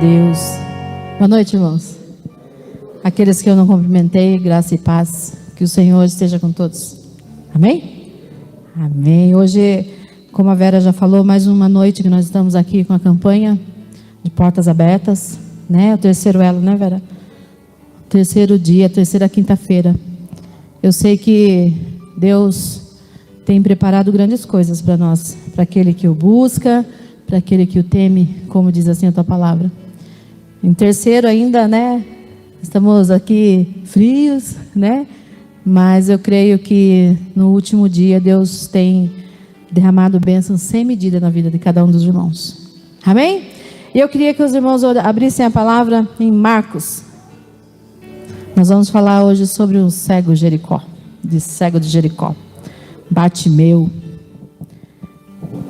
Deus. Boa noite, irmãos. Aqueles que eu não cumprimentei, graça e paz. Que o Senhor esteja com todos. Amém? Amém. Hoje, como a Vera já falou, mais uma noite que nós estamos aqui com a campanha de portas abertas, né? O terceiro elo, né, Vera? O terceiro dia, a terceira quinta-feira. Eu sei que Deus tem preparado grandes coisas para nós, para aquele que o busca, para aquele que o teme, como diz assim a tua palavra. Em terceiro ainda, né? Estamos aqui frios, né? Mas eu creio que no último dia Deus tem derramado bênçãos sem medida na vida de cada um dos irmãos. Amém? E eu queria que os irmãos abrissem a palavra em Marcos. Nós vamos falar hoje sobre o cego de Jericó. Bartimeu.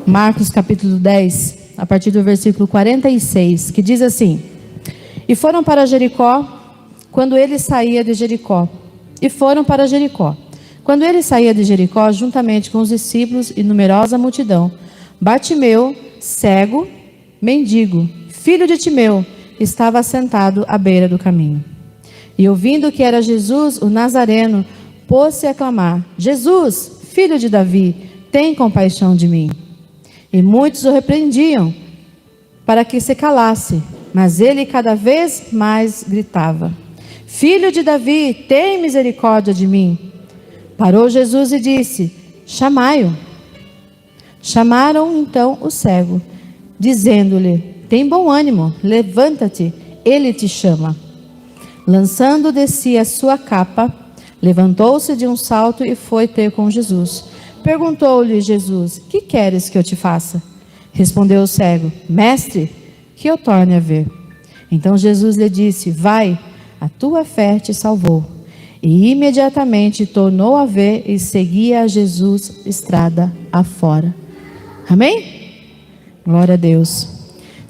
Marcos capítulo 10, a partir do versículo 46, que diz assim: E foram para Jericó, quando ele saía de Jericó. E foram para Jericó. Quando ele saía de Jericó, juntamente com os discípulos e numerosa multidão, Bartimeu, cego, mendigo, filho de Timeu, estava sentado à beira do caminho. E ouvindo que era Jesus, o Nazareno, pôs-se a clamar: Jesus, filho de Davi, tem compaixão de mim. E muitos o repreendiam para que se calasse, mas ele cada vez mais gritava: Filho de Davi, tem misericórdia de mim. Parou Jesus e disse: Chamai-o. Chamaram então o cego, dizendo-lhe: Tem bom ânimo, levanta-te, ele te chama. Lançando de si a sua capa, levantou-se de um salto e foi ter com Jesus. Perguntou-lhe Jesus: Que queres que eu te faça? Respondeu o cego: Mestre, que eu torne a ver. Então Jesus lhe disse: Vai, a tua fé te salvou. E imediatamente tornou a ver e seguia a Jesus estrada afora. Amém? Glória a Deus.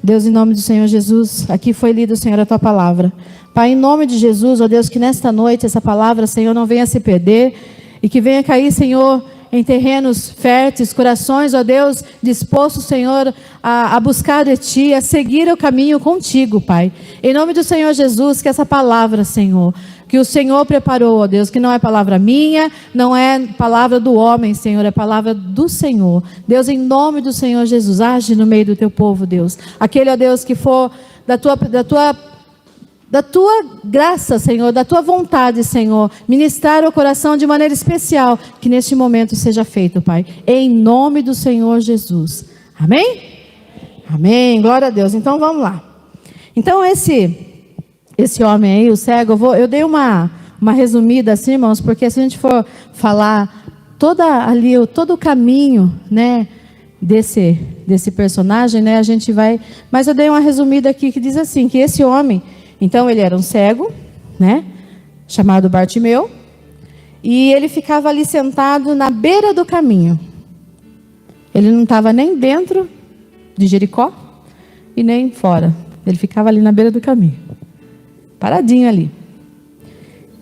Deus, em nome do Senhor Jesus, aqui foi lido, Senhor, a tua palavra. Pai, em nome de Jesus, ó Deus, que nesta noite essa palavra, Senhor, não venha se perder e que venha cair, Senhor, em terrenos férteis, corações, ó Deus, dispostos, Senhor, a buscar de Ti, a seguir o caminho contigo, Pai. Em nome do Senhor Jesus, que essa palavra, Senhor, que o Senhor preparou, ó Deus, que não é palavra minha, não é palavra do homem, Senhor, é palavra do Senhor. Deus, em nome do Senhor Jesus, age no meio do Teu povo, Deus. Aquele, ó Deus, que for da tua graça, Senhor, da tua vontade, Senhor, ministrar o coração de maneira especial, que neste momento seja feito, Pai, em nome do Senhor Jesus. Amém? Amém, glória a Deus. Então vamos lá. Então esse homem aí, o cego, eu dei uma resumida assim, irmãos, porque se a gente for falar todo o caminho, né, desse personagem, né, a gente vai, mas eu dei uma resumida aqui que diz assim, que esse homem, então ele era um cego, né, chamado Bartimeu, e ele ficava ali sentado na beira do caminho. Ele não estava nem dentro de Jericó e nem fora. Ele ficava ali na beira do caminho, paradinho ali.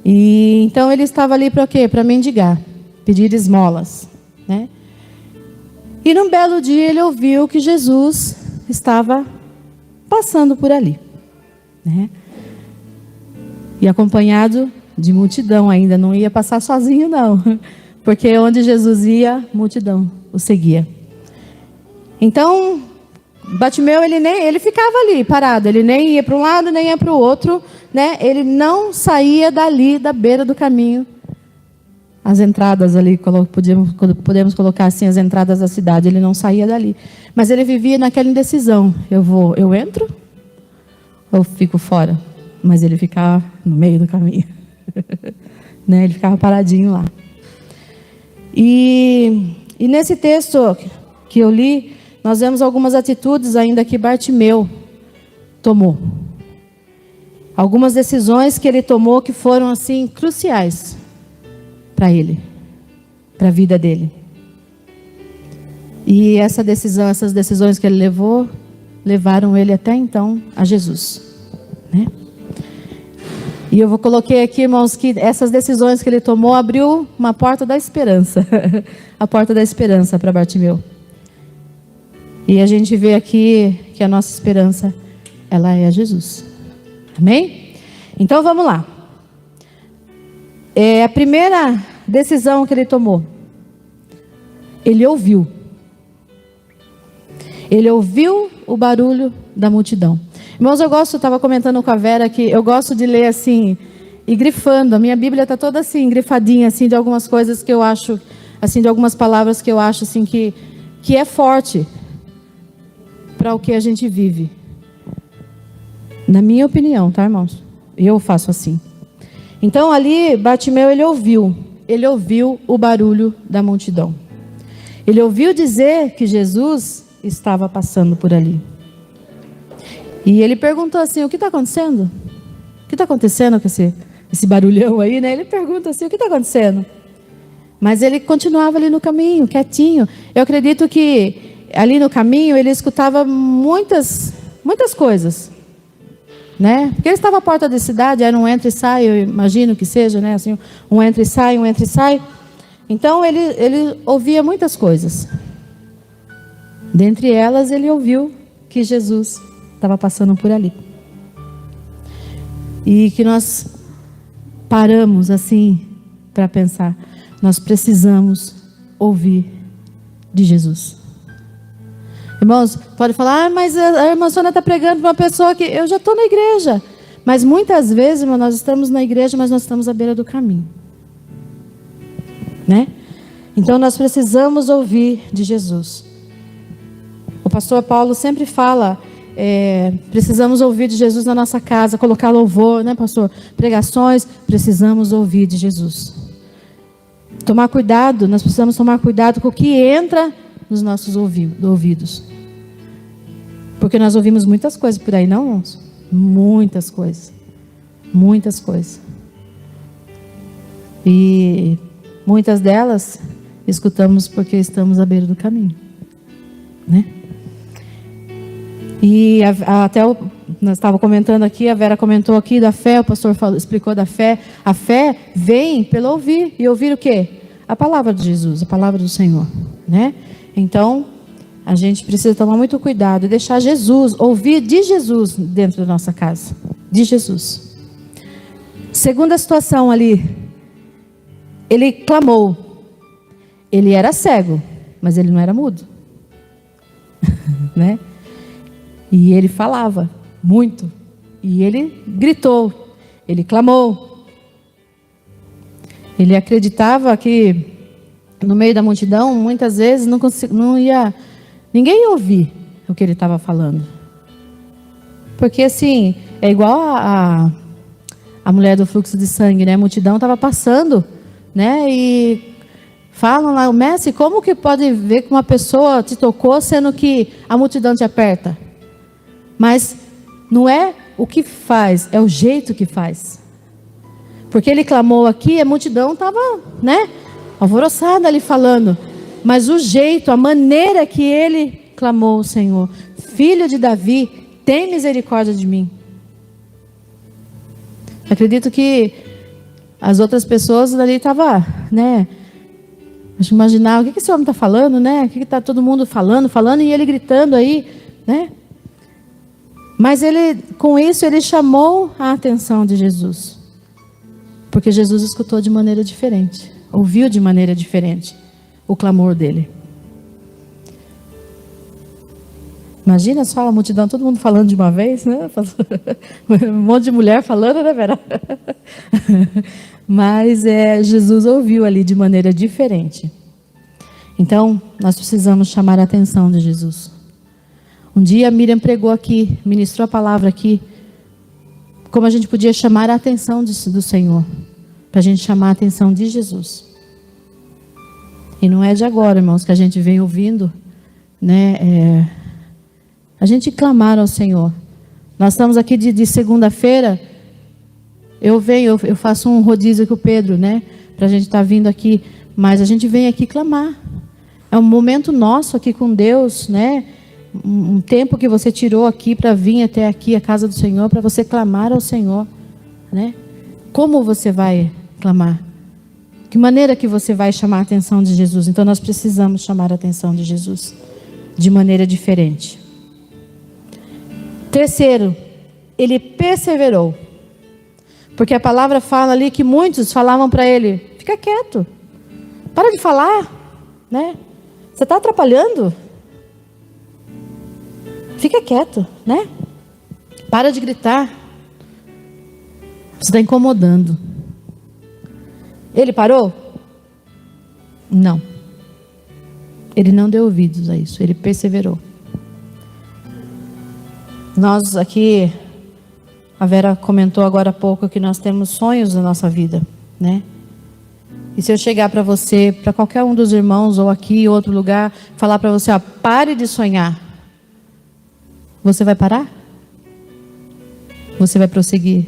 E então ele estava ali para o quê? Para mendigar, pedir esmolas, né? E num belo dia ele ouviu que Jesus estava passando por ali, né? E acompanhado de multidão ainda, não ia passar sozinho não, porque onde Jesus ia, multidão o seguia. Então, Bartimeu, ele ficava ali parado, ele nem ia para um lado, nem ia para o outro, né? Ele não saía dali, da beira do caminho. As entradas ali, podemos colocar assim, as entradas da cidade, ele não saía dali. Mas ele vivia naquela indecisão, eu entro ou fico fora? Mas ele ficava no meio do caminho, né? Ele ficava paradinho lá. E nesse texto que eu li, nós vemos algumas atitudes ainda que Bartimeu tomou. Algumas decisões que ele tomou que foram assim cruciais para ele, para a vida dele. E essas decisões que ele levaram ele até então a Jesus, né? E eu coloquei aqui, irmãos, que essas decisões que ele tomou abriu uma porta da esperança. A porta da esperança para Bartimeu. E a gente vê aqui que a nossa esperança ela é Jesus. Amém? Então vamos lá. A primeira decisão que ele tomou, ele ouviu. Ele ouviu o barulho da multidão. Irmãos, eu estava comentando com a Vera que eu gosto de ler assim, e grifando. A minha Bíblia está toda assim, grifadinha, assim, de algumas coisas que eu acho, assim, de algumas palavras que eu acho, assim, que é forte para o que a gente vive. Na minha opinião, tá, irmãos? Eu faço assim. Então, ali, Bartimeu, ele ouviu o barulho da multidão. Ele ouviu dizer que Jesus estava passando por ali. E ele perguntou assim, o que está acontecendo? O que está acontecendo com esse barulhão aí, né? Ele pergunta assim, o que está acontecendo? Mas ele continuava ali no caminho, quietinho. Eu acredito que ali no caminho ele escutava muitas coisas, né? Porque ele estava à porta da cidade, era um entra e sai, eu imagino que seja, né? Assim, um entra e sai, um entra e sai. Então ele ouvia muitas coisas. Dentre elas, ele ouviu que Jesus estava passando por ali. E que nós paramos assim para pensar, nós precisamos ouvir de Jesus. Irmãos, pode falar, mas a irmã Sônia está pregando para uma pessoa que eu já estou na igreja. Mas muitas vezes, irmão, nós estamos na igreja, mas nós estamos à beira do caminho. Né? Então nós precisamos ouvir de Jesus. O pastor Paulo sempre fala, precisamos ouvir de Jesus na nossa casa, colocar louvor, né, pastor? Pregações, precisamos ouvir de Jesus. Tomar cuidado, nós precisamos tomar cuidado com o que entra nos nossos ouvidos. Porque nós ouvimos muitas coisas por aí, não, irmãos? Muitas coisas. Muitas coisas. E muitas delas escutamos porque estamos à beira do caminho. Né? E nós estávamos comentando aqui, a Vera comentou aqui da fé, o pastor explicou da fé. A fé vem pelo ouvir. E ouvir o quê? A palavra de Jesus, a palavra do Senhor. Né? Então, a gente precisa tomar muito cuidado e deixar Jesus, ouvir de Jesus dentro da nossa casa. De Jesus. Segunda situação ali, ele clamou. Ele era cego, mas ele não era mudo. Né? E ele falava muito. E ele gritou. Ele clamou. Ele acreditava que no meio da multidão, muitas vezes ninguém ia ouvir o que ele estava falando. Porque assim, é igual a mulher do fluxo de sangue, né? A multidão estava passando, né? E falam lá, o mestre, como que pode ver que uma pessoa te tocou, sendo que a multidão te aperta? Mas não é o que faz, é o jeito que faz. Porque ele clamou aqui, a multidão estava, né, alvoroçada ali falando. Mas o jeito, a maneira que ele clamou o Senhor, Filho de Davi, tem misericórdia de mim. Acredito que as outras pessoas ali estavam, né, imaginar o que esse homem está falando, né? O que está todo mundo falando, e ele gritando aí, né? Mas com isso, ele chamou a atenção de Jesus. Porque Jesus escutou de maneira diferente, ouviu de maneira diferente o clamor dele. Imagina só a multidão, todo mundo falando de uma vez, né? Um monte de mulher falando, né, Vera? Mas Jesus ouviu ali de maneira diferente. Então, nós precisamos chamar a atenção de Jesus. Um dia a Miriam pregou aqui, ministrou a palavra aqui, como a gente podia chamar a atenção do Senhor, para a gente chamar a atenção de Jesus. E não é de agora, irmãos, que a gente vem ouvindo, né? A gente clamar ao Senhor. Nós estamos aqui de segunda-feira. Eu faço um rodízio com o Pedro, né? Para a gente estar vindo aqui. Mas a gente vem aqui clamar. É um momento nosso aqui com Deus, né? Um tempo que você tirou aqui para vir até aqui, a casa do Senhor, para você clamar ao Senhor, né? Como você vai clamar? Que maneira que você vai chamar a atenção de Jesus? Então nós precisamos chamar a atenção de Jesus de maneira diferente. Terceiro, ele perseverou. Porque a palavra fala ali que muitos falavam para ele: fica quieto, para de falar, né? Você está atrapalhando? Fica quieto, né? Para de gritar. Você está incomodando. Ele parou? Não. Ele não deu ouvidos a isso, ele perseverou. Nós aqui, a Vera comentou agora há pouco que nós temos sonhos na nossa vida, né? E se eu chegar para você, para qualquer um dos irmãos, ou aqui, ou outro lugar, falar para você, ó, pare de sonhar, você vai parar? Você vai prosseguir?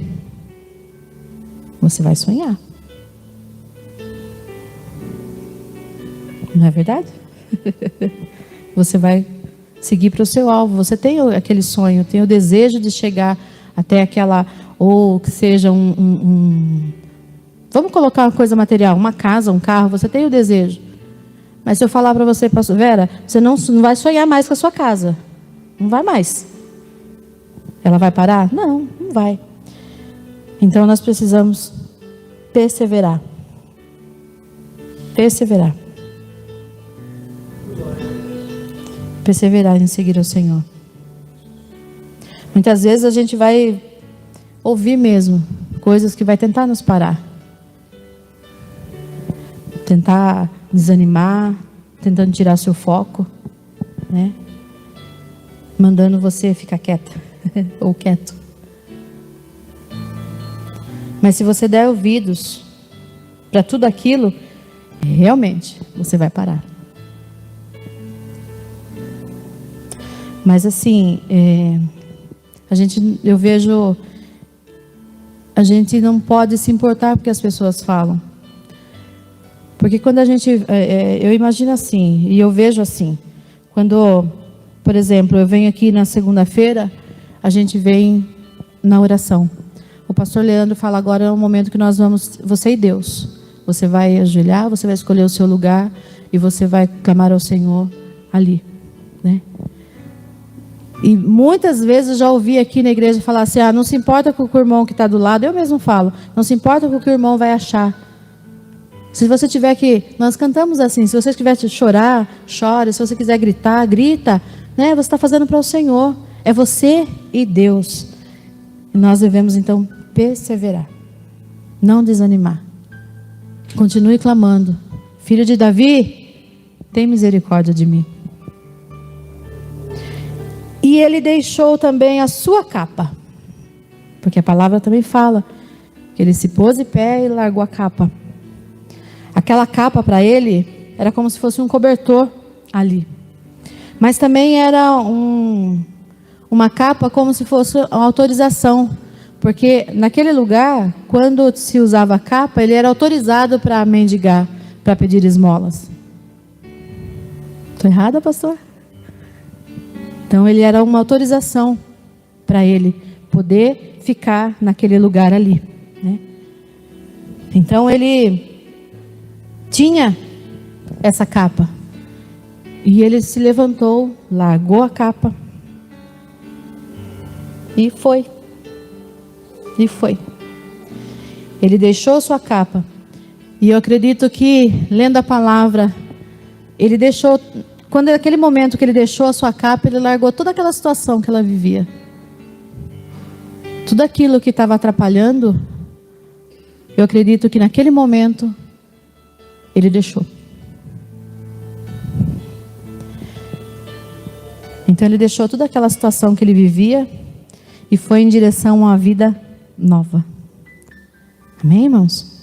Você vai sonhar. Não é verdade? Você vai seguir para o seu alvo. Você tem aquele sonho, tem o desejo de chegar até aquela, ou que seja vamos colocar uma coisa material, uma casa, um carro, você tem o desejo. Mas se eu falar para você, pastor Vera, você não vai sonhar mais com a sua casa. Não vai mais. Ela vai parar? Não, não vai. Então nós precisamos perseverar. Perseverar. Perseverar em seguir ao Senhor. Muitas vezes a gente vai ouvir mesmo coisas que vai tentar nos parar. Tentar desanimar, tentando tirar seu foco, né? Mandando você ficar quieta ou quieto. Mas se você der ouvidos para tudo aquilo, realmente você vai parar. Mas assim, eu vejo, a gente não pode se importar porque as pessoas falam. Porque quando a gente, eu imagino assim, e eu vejo assim, quando, por exemplo, eu venho aqui na segunda-feira, a gente vem na oração. O pastor Leandro fala: agora é o momento que nós vamos, você e Deus. Você vai ajoelhar, você vai escolher o seu lugar e você vai clamar ao Senhor ali, né? E muitas vezes eu já ouvi aqui na igreja falar assim: não se importa com o irmão que está do lado. Eu mesmo falo: não se importa com o que o irmão vai achar. Se você tiver que, nós cantamos assim, se você tiver que chorar, chore. Se você quiser gritar, grita, né? Você está fazendo para o Senhor. É você e Deus. E nós devemos então perseverar, não desanimar. Continue clamando: filho de Davi, tem misericórdia de mim. E ele deixou também a sua capa, porque a palavra também fala que ele se pôs de pé e largou a capa. Aquela capa para ele era como se fosse um cobertor ali, mas também era uma capa como se fosse uma autorização, porque naquele lugar, quando se usava a capa, ele era autorizado para mendigar, para pedir esmolas. Estou errada, pastor? Então ele era uma autorização para ele poder ficar naquele lugar ali, né? Então ele tinha essa capa e ele se levantou, largou a capa e foi. Ele deixou sua capa. E eu acredito que, lendo a palavra, ele deixou, quando naquele momento que ele deixou a sua capa, ele largou toda aquela situação que ela vivia. Tudo aquilo que estava atrapalhando, eu acredito que naquele momento, ele deixou. Então ele deixou toda aquela situação que ele vivia e foi em direção a uma vida nova. Amém, irmãos?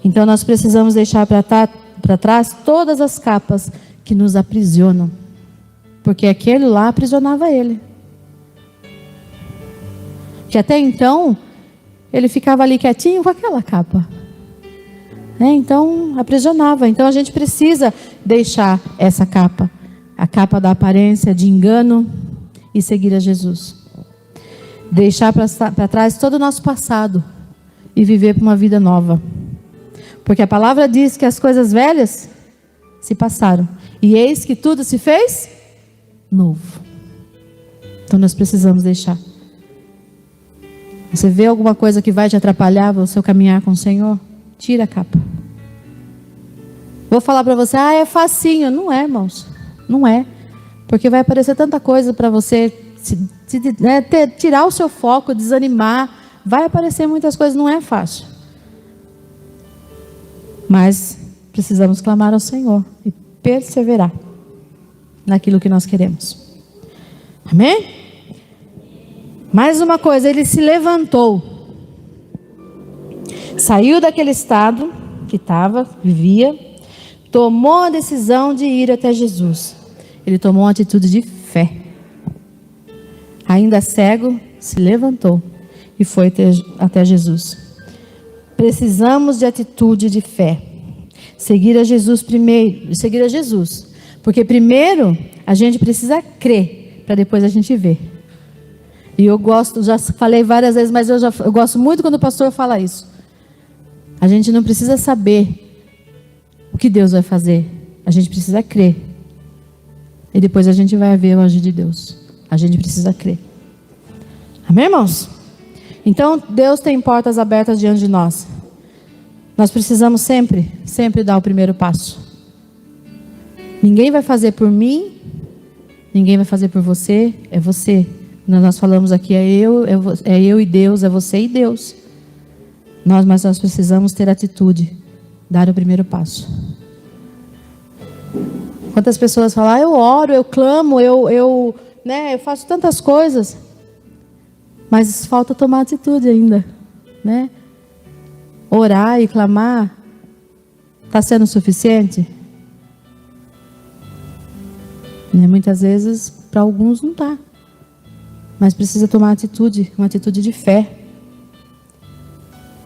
Então nós precisamos deixar para trás todas as capas que nos aprisionam, porque aquele lá aprisionava ele. Que até então ele ficava ali quietinho com aquela capa, então aprisionava. Então a gente precisa deixar essa capa, a capa da aparência de engano, e seguir a Jesus. Deixar para trás todo o nosso passado e viver para uma vida nova. Porque a palavra diz que as coisas velhas se passaram e eis que tudo se fez novo. Então nós precisamos deixar. Você vê alguma coisa que vai te atrapalhar o seu caminhar com o Senhor? Tira a capa. Vou falar para você, é facinho. Não é, irmãos. Não é. Porque vai aparecer tanta coisa para você tirar o seu foco, desanimar. Vai aparecer muitas coisas, não é fácil. Mas precisamos clamar ao Senhor e perseverar naquilo que nós queremos. Amém? Mais uma coisa, ele se levantou. Saiu daquele estado que vivia, tomou a decisão de ir até Jesus. Ele tomou uma atitude de fé. Ainda cego, se levantou e foi até Jesus. Precisamos de atitude de fé. Seguir a Jesus primeiro, seguir a Jesus. Porque primeiro a gente precisa crer, para depois a gente ver. E eu gosto, já falei várias vezes, mas eu gosto muito quando o pastor fala isso. A gente não precisa saber o que Deus vai fazer. A gente precisa crer. E depois a gente vai ver o agir de Deus. A gente precisa crer. Amém, irmãos? Então, Deus tem portas abertas diante de nós. Nós precisamos sempre dar o primeiro passo. Ninguém vai fazer por mim. Ninguém vai fazer por você. É você. Nós falamos aqui, é eu e Deus, é você e Deus. Mas nós precisamos ter atitude, dar o primeiro passo. Quantas pessoas falam, eu oro, eu clamo, eu faço tantas coisas, mas falta tomar atitude ainda, né? Orar e clamar, está sendo suficiente? Muitas vezes, para alguns não está. Mas precisa tomar atitude, uma atitude de fé.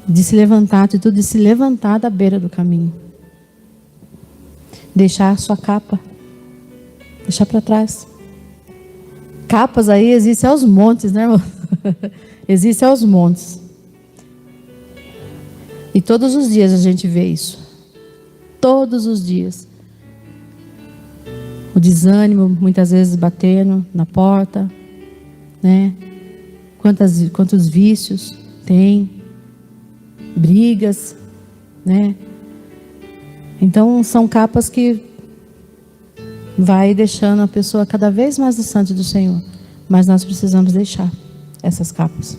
De se levantar, atitude de se levantar da beira do caminho. Deixar a sua capa. Deixar para trás. Capas aí existem aos montes, né, irmão? Existem aos montes. E todos os dias a gente vê isso. Todos os dias. O desânimo, muitas vezes batendo na porta. Né? Quantos vícios tem, brigas, né? Então são capas que vai deixando a pessoa cada vez mais distante do Senhor, mas nós precisamos deixar essas capas.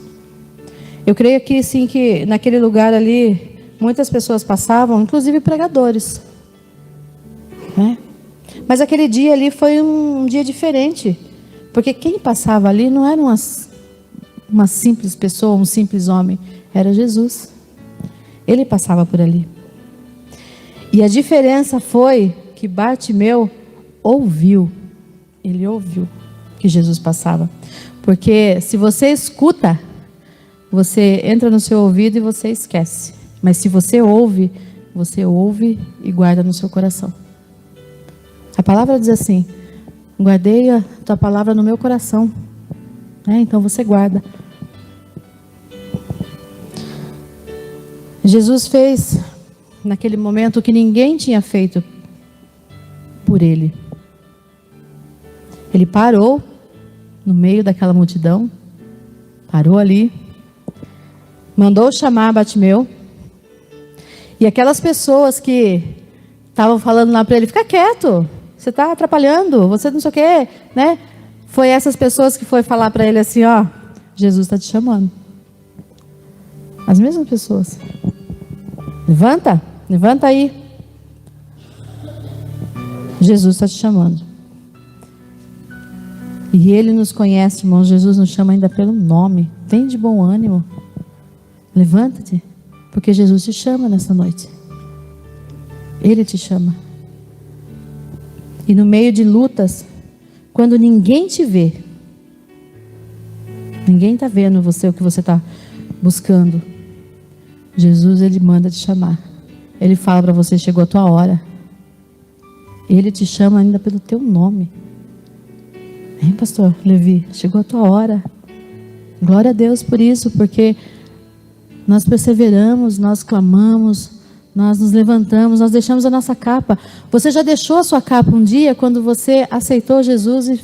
Eu creio que sim, que naquele lugar ali muitas pessoas passavam, inclusive pregadores, né? Mas aquele dia ali foi um dia diferente. Porque quem passava ali não era uma simples pessoa, um simples homem. Era Jesus. Ele passava por ali. E a diferença foi que Bartimeu ouviu. Ele ouviu que Jesus passava. Porque se você escuta, você entra no seu ouvido e você esquece. Mas se você ouve e guarda no seu coração. A palavra diz assim: guardei a tua palavra no meu coração. Então você guarda. Jesus fez naquele momento o que ninguém tinha feito por ele. Ele parou no meio daquela multidão. Parou ali. Mandou chamar Bartimeu. E aquelas pessoas que estavam falando lá para ele, fica quieto. Você está atrapalhando, você não sei o quê, né? Foi essas pessoas que foi falar para ele assim, Jesus está te chamando. As mesmas pessoas. Levanta aí. Jesus está te chamando. E Ele nos conhece, irmãos. Jesus nos chama ainda pelo nome. Tem de bom ânimo. Levanta-te, porque Jesus te chama nessa noite. Ele te chama. E no meio de lutas, quando ninguém te vê, ninguém está vendo você, o que você está buscando, Jesus, Ele manda te chamar. Ele fala para você, chegou a tua hora. Ele te chama ainda pelo teu nome. Hein, pastor Levi? Chegou a tua hora. Glória a Deus por isso, porque nós perseveramos, nós clamamos, nós nos levantamos, nós deixamos a nossa capa. Você já deixou a sua capa um dia quando você aceitou Jesus e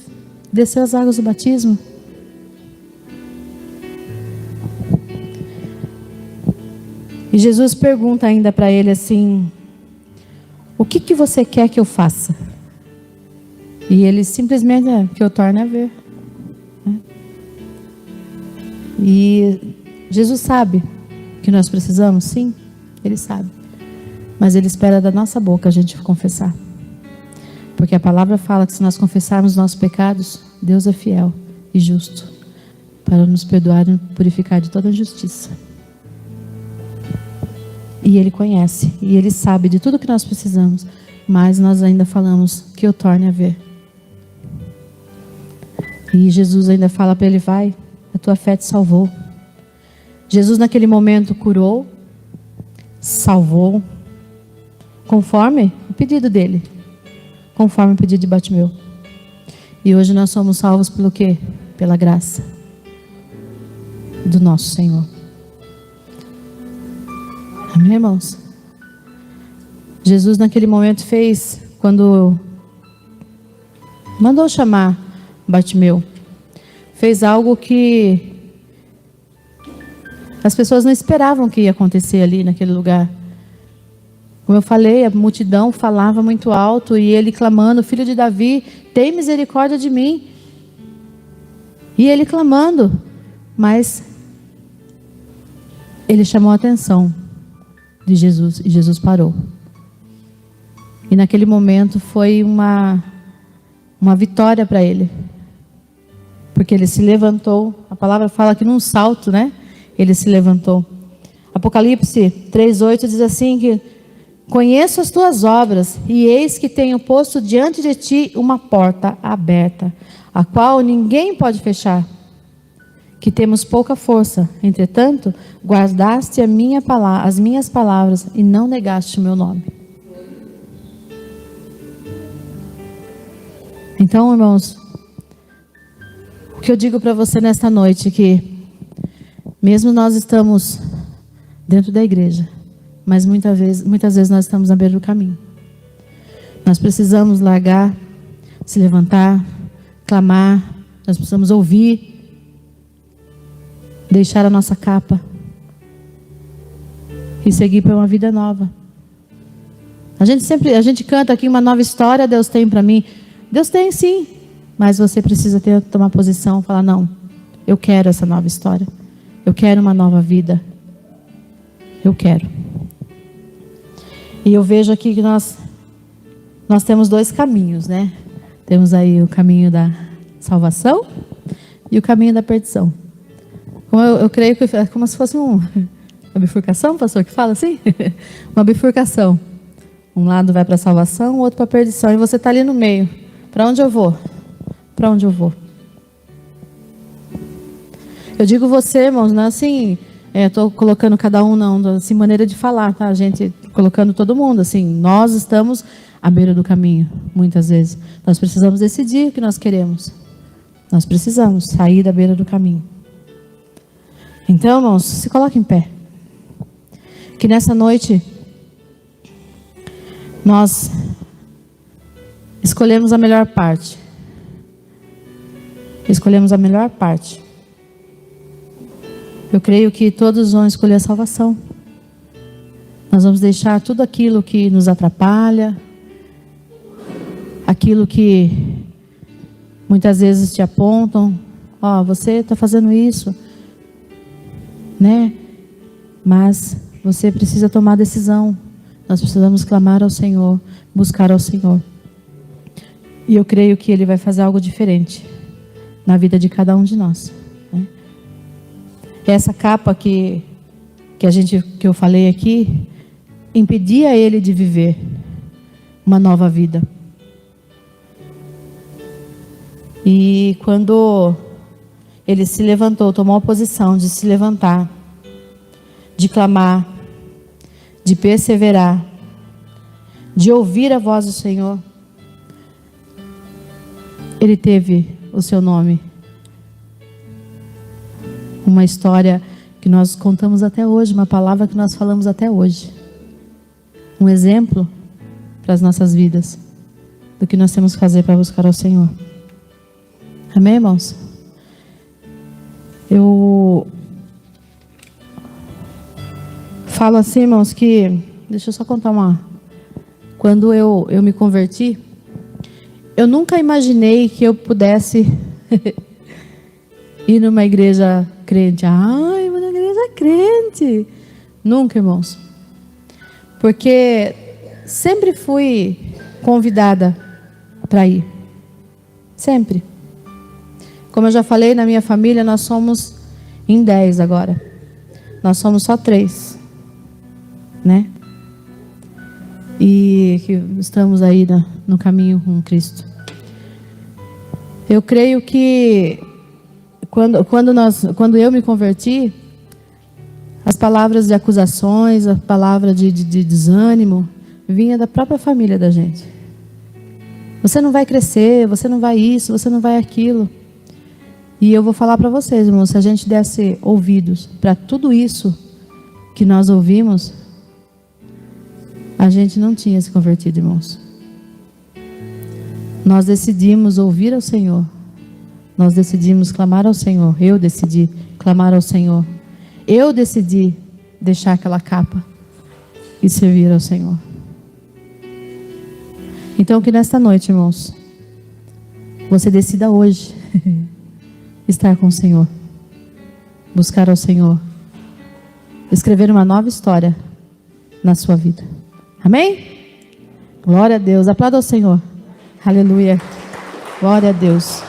desceu as águas do batismo? E Jesus pergunta ainda para ele assim: o que você quer que eu faça? E ele simplesmente, que eu torne a ver. E Jesus sabe que nós precisamos, sim, Ele sabe. Mas Ele espera da nossa boca a gente confessar. Porque a palavra fala que se nós confessarmos nossos pecados, Deus é fiel e justo para nos perdoar e purificar de toda injustiça. E Ele conhece, e Ele sabe de tudo que nós precisamos, mas nós ainda falamos que eu torne a ver. E Jesus ainda fala para ele: vai, a tua fé te salvou. Jesus naquele momento curou, salvou, conforme o pedido dele, conforme o pedido de Bartimeu. E hoje nós somos salvos pelo quê? Pela graça do nosso Senhor. Amém, irmãos? Jesus naquele momento fez, quando mandou chamar Bartimeu, fez algo que as pessoas não esperavam que ia acontecer ali naquele lugar. Como eu falei, a multidão falava muito alto e ele clamando: filho de Davi, tem misericórdia de mim. E ele clamando, mas ele chamou a atenção de Jesus e Jesus parou. E naquele momento foi uma vitória para ele. Porque ele se levantou, a palavra fala que num salto, né? Ele se levantou. Apocalipse 3:8 diz assim que: conheço as tuas obras, e eis que tenho posto diante de ti uma porta aberta, a qual ninguém pode fechar. Que temos pouca força, entretanto, guardaste as minhas palavras e não negaste o meu nome. Então, irmãos, o que eu digo para você nesta noite é que, mesmo nós estamos dentro da igreja, mas muitas vezes nós estamos na beira do caminho. Nós precisamos largar, se levantar, clamar, nós precisamos ouvir, deixar a nossa capa e seguir para uma vida nova. A gente canta aqui uma nova história Deus tem para mim. Deus tem sim, mas você precisa tomar posição, falar: não, eu quero essa nova história, eu quero uma nova vida, eu quero. E eu vejo aqui que nós temos dois caminhos, né? Temos aí o caminho da salvação e o caminho da perdição. Eu creio que é como se fosse uma bifurcação, pastor, que fala assim? Uma bifurcação. Um lado vai para a salvação, o outro para a perdição. E você está ali no meio. Para onde eu vou? Para onde eu vou? Eu digo você, irmãos, não é assim, estou colocando cada um, não, assim, maneira de falar, tá? A gente colocando todo mundo, assim, nós estamos à beira do caminho, muitas vezes. Nós precisamos decidir o que nós queremos. Nós precisamos sair da beira do caminho. Então, irmãos, se coloque em pé. Que nessa noite nós escolhemos a melhor parte. Escolhemos a melhor parte. Eu creio que todos vão escolher a salvação. Nós vamos deixar tudo aquilo que nos atrapalha, aquilo que muitas vezes te apontam: ó, você está fazendo isso, né? Mas você precisa tomar decisão. Nós precisamos clamar ao Senhor, buscar ao Senhor. E eu creio que Ele vai fazer algo diferente na vida de cada um de nós, né? Essa capa que eu falei aqui impedia ele de viver uma nova vida. E quando ele se levantou, tomou a posição de se levantar, de clamar, de perseverar, de ouvir a voz do Senhor, ele teve o seu nome. Uma história que nós contamos até hoje, uma palavra que nós falamos até hoje. Um exemplo para as nossas vidas do que nós temos que fazer para buscar ao Senhor. Amém, irmãos? Eu falo assim, irmãos, que... Deixa eu só contar uma... Quando eu me converti, eu nunca imaginei que eu pudesse ir numa igreja crente. Ai, uma igreja crente. Nunca, irmãos. Porque sempre fui convidada para ir. Sempre. Como eu já falei, na minha família nós somos em 10 agora. Nós somos só 3. Né? E que estamos aí no caminho com Cristo. Eu creio que quando eu me converti, as palavras de acusações, a palavra de desânimo, vinha da própria família da gente. Você não vai crescer, você não vai isso, você não vai aquilo. E eu vou falar para vocês, irmãos, se a gente desse ouvidos para tudo isso que nós ouvimos, a gente não tinha se convertido, irmãos. Nós decidimos ouvir ao Senhor. Nós decidimos clamar ao Senhor. Eu decidi clamar ao Senhor. Eu decidi deixar aquela capa e servir ao Senhor. Então que nesta noite, irmãos, você decida hoje estar com o Senhor. Buscar ao Senhor. Escrever uma nova história na sua vida. Amém? Glória a Deus. Aplauda ao Senhor. Aleluia. Glória a Deus.